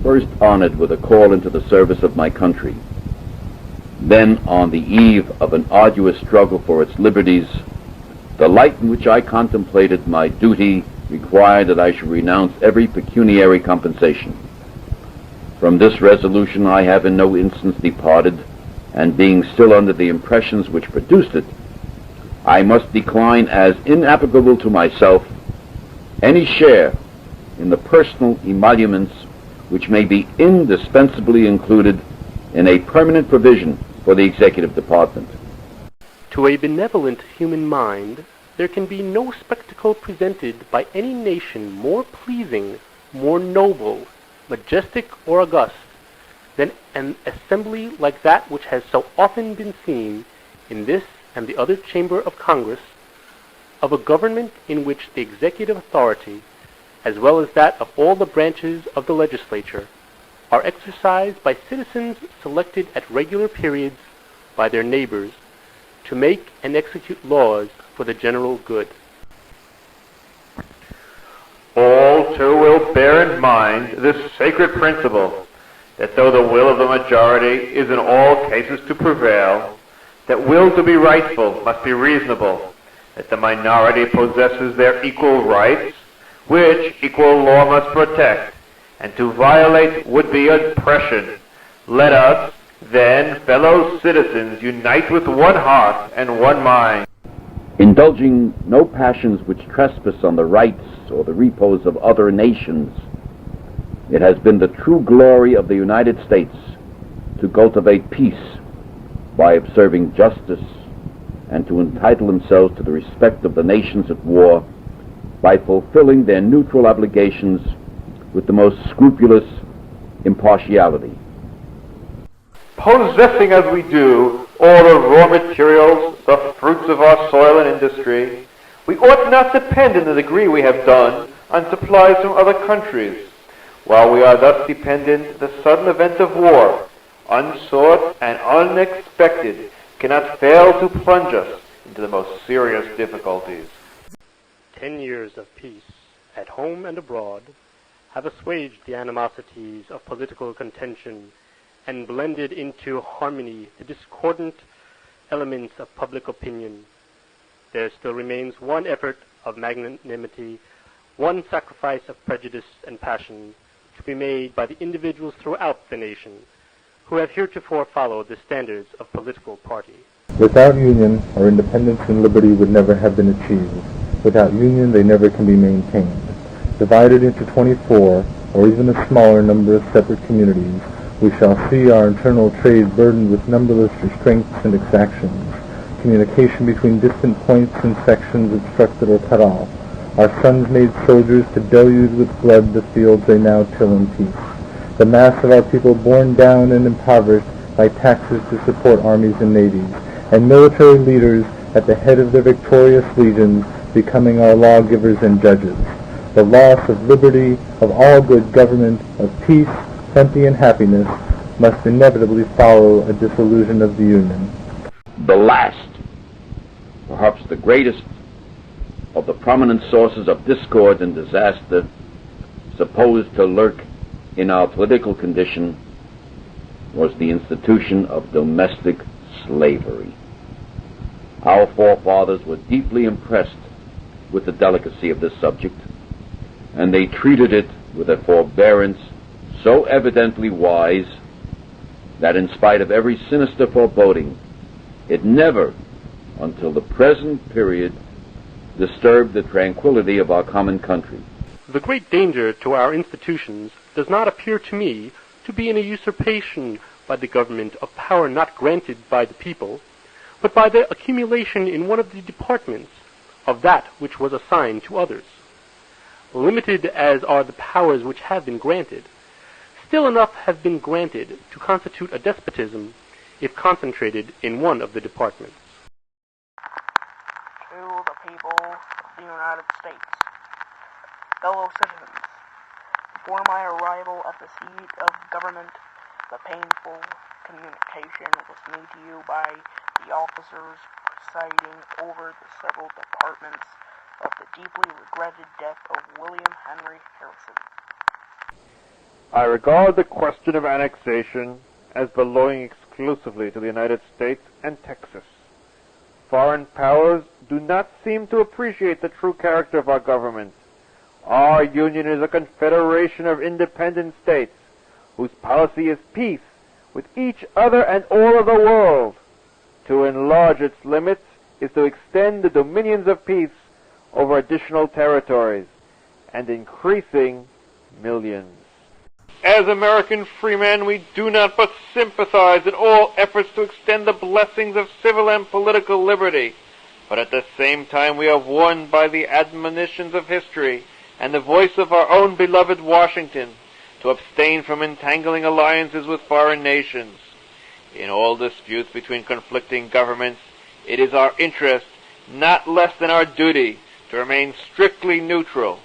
first honored with a call into the service of my country. Then, on the eve of an arduous struggle for its liberties, the light in which I contemplated my duty required that I should renounce every pecuniary compensation. From this resolution I have in no instance departed, and being still under the impressions which produced it, I must decline as inapplicable to myself any share in the personal emoluments which may be indispensably included in a permanent provision for the executive department. To a benevolent human mind, there can be no spectacle presented by any nation more pleasing, more noble, majestic, or august than an assembly like that which has so often been seen in this and the other chamber of Congress, of a government in which the executive authority, as well as that of all the branches of the legislature, are exercised by citizens selected at regular periods by their neighbors to make and execute laws for the general good. All too will bear in mind this sacred principle, that though the will of the majority is in all cases to prevail, that will to be rightful must be reasonable, that the minority possesses their equal rights, which equal law must protect, and to violate would be oppression. Let us, then, fellow citizens, unite with one heart and one mind. Indulging no passions which trespass on the rights or the repose of other nations, it has been the true glory of the United States to cultivate peace by observing justice, and to entitle themselves to the respect of the nations at war by fulfilling their neutral obligations with the most scrupulous impartiality. Possessing as we do all the raw materials, the fruits of our soil and industry, we ought not depend in the degree we have done on supplies from other countries. While we are thus dependent, the sudden event of war, unsought and unexpected, cannot fail to plunge us into the most serious difficulties. 10 years of peace, at home and abroad, have assuaged the animosities of political contention and blended into harmony the discordant elements of public opinion. There still remains one effort of magnanimity, one sacrifice of prejudice and passion to be made by the individuals throughout the nation who have heretofore followed the standards of political party. Without union, our independence and liberty would never have been achieved. Without union, they never can be maintained. Divided into 24, or even a smaller number of separate communities, we shall see our internal trade burdened with numberless restraints and exactions, communication between distant points and sections obstructed or cut off, our sons made soldiers to deluge with blood the fields they now till in peace, the mass of our people borne down and impoverished by taxes to support armies and navies, and military leaders at the head of their victorious legions becoming our lawgivers and judges. The loss of liberty, of all good government, of peace, plenty, and happiness must inevitably follow a dissolution of the Union. The last, perhaps the greatest, of the prominent sources of discord and disaster supposed to lurk in our political condition was the institution of domestic slavery. Our forefathers were deeply impressed with the delicacy of this subject, and they treated it with a forbearance so evidently wise that in spite of every sinister foreboding, it never, until the present period, disturbed the tranquility of our common country. The great danger to our institutions does not appear to me to be in a usurpation by the government of power not granted by the people, but by the accumulation in one of the departments of that which was assigned to others. Limited as are the powers which have been granted, still enough have been granted to constitute a despotism if concentrated in one of the departments. To the people of the United States, fellow citizens, before my arrival at the seat of government, the painful communication was made to you by the officers presiding over the several departments of the deeply regretted death of William Henry Harrison. I regard the question of annexation as belonging exclusively to the United States and Texas. Foreign powers do not seem to appreciate the true character of our government. Our union is a confederation of independent states whose policy is peace with each other and all of the world. To enlarge its limits is to extend the dominions of peace over additional territories and increasing millions. As American freemen, we do not but sympathize in all efforts to extend the blessings of civil and political liberty, but at the same time we are warned by the admonitions of history and the voice of our own beloved Washington to abstain from entangling alliances with foreign nations. In all disputes between conflicting governments, it is our interest, not less than our duty, to remain strictly neutral,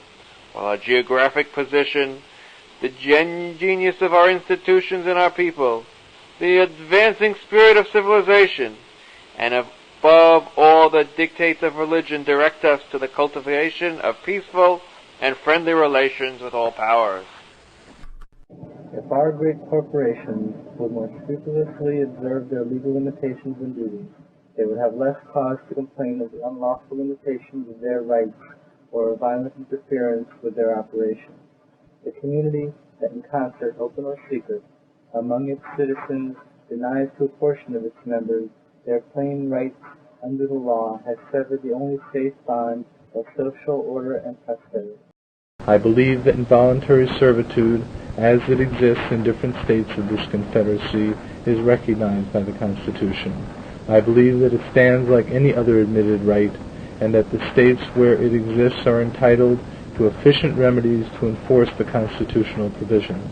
while our geographic position, the genius of our institutions and our people, the advancing spirit of civilization, and above all the dictates of religion direct us to the cultivation of peaceful and friendly relations with all powers. If our great corporations would more scrupulously observe their legal limitations and duties, they would have less cause to complain of the unlawful limitations of their rights or of violent interference with their operations. The community that in concert, open or secret, among its citizens denies to a portion of its members their plain rights under the law has severed the only safe bond of social order and prosperity. I believe that involuntary servitude, as it exists in different states of this Confederacy, is recognized by the Constitution. I believe that it stands like any other admitted right, and that the states where it exists are entitled to efficient remedies to enforce the constitutional provisions.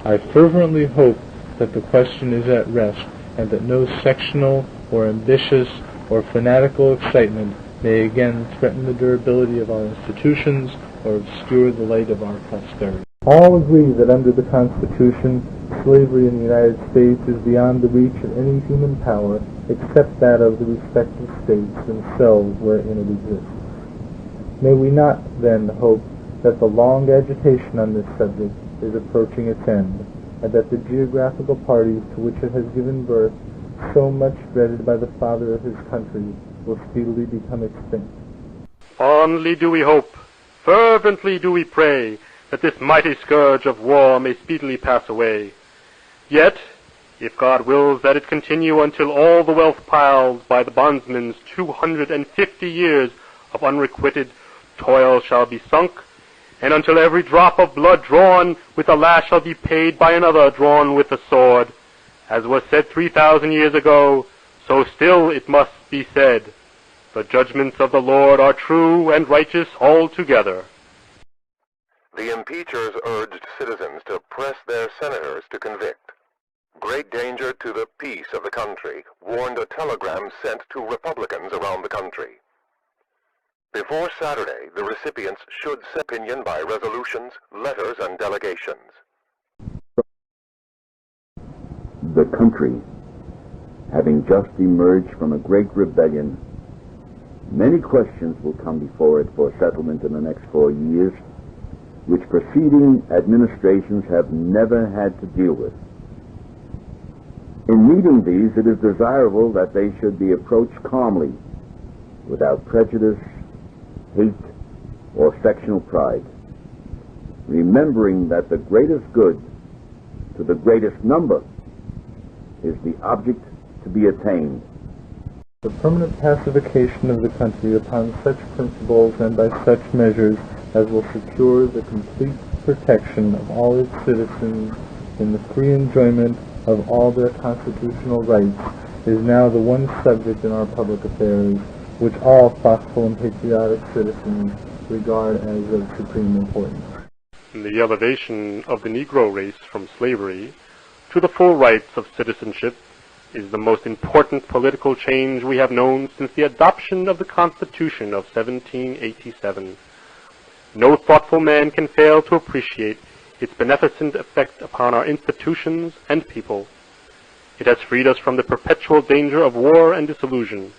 I fervently hope that the question is at rest, and that no sectional or ambitious or fanatical excitement may again threaten the durability of our institutions or obscure the light of our prosperity. All agree that under the Constitution, slavery in the United States is beyond the reach of any human power except that of the respective states themselves wherein it exists. May we not, then, hope that the long agitation on this subject is approaching its end, and that the geographical parties to which it has given birth, so much dreaded by the father of his country, will speedily become extinct. Fondly do we hope, fervently do we pray, that this mighty scourge of war may speedily pass away. Yet, if God wills that it continue until all the wealth piled by the bondsman's 250 years of unrequited toil shall be sunk, and until every drop of blood drawn with a lash shall be paid by another drawn with a sword, as was said 3,000 years ago, so still it must be said, the judgments of the Lord are true and righteous altogether. The impeachers urged citizens to press their senators to convict. Great danger to the peace of the country, warned a telegram sent to Republicans around the country. Before Saturday, the recipients should set opinion by resolutions, letters, and delegations. The country, having just emerged from a great rebellion, many questions will come before it for settlement in the next 4 years, which preceding administrations have never had to deal with. In meeting these, it is desirable that they should be approached calmly, without prejudice, hate, or sectional pride, remembering that the greatest good to the greatest number is the object to be attained. The permanent pacification of the country upon such principles and by such measures as will secure the complete protection of all its citizens in the free enjoyment of all their constitutional rights is now the one subject in our public affairs which all thoughtful and patriotic citizens regard as of supreme importance. The elevation of the Negro race from slavery to the full rights of citizenship is the most important political change we have known since the adoption of the Constitution of 1787. No thoughtful man can fail to appreciate its beneficent effect upon our institutions and people. It has freed us from the perpetual danger of war and disillusion.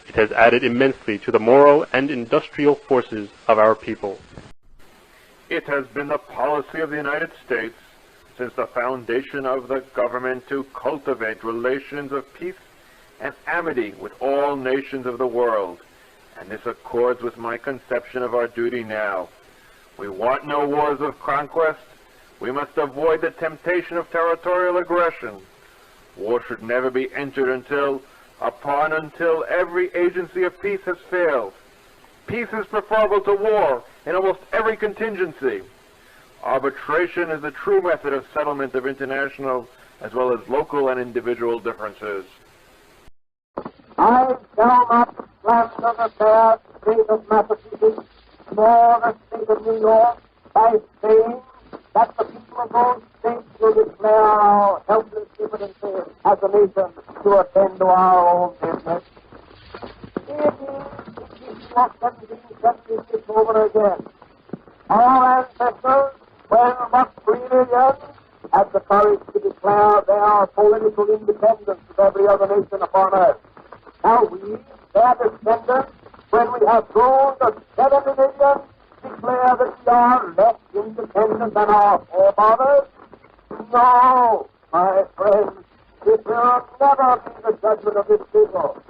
It has added immensely to the moral and industrial forces of our people. It has been the policy of the United States since the foundation of the government to cultivate relations of peace and amity with all nations of the world, and this accords with my conception of our duty now. We want no wars of conquest. We must avoid the temptation of territorial aggression. War should never be entered until every agency of peace has failed. Peace is preferable to war in almost every contingency. Arbitration is the true method of settlement of international as well as local and individual differences. I shall not slander the fair state of Massachusetts nor the state of New York by saying that the people of those states will declare our helpless impotency as a nation to attend to our own business. It is the issue of 1776 over again. Our ancestors, when but 3 million, had the courage to declare their political independence of every other nation upon earth. Now we, their descendants, when we have grown to 70 million, declare that we are less independent than our forefathers? No, my friends, it will never be the judgment of this people.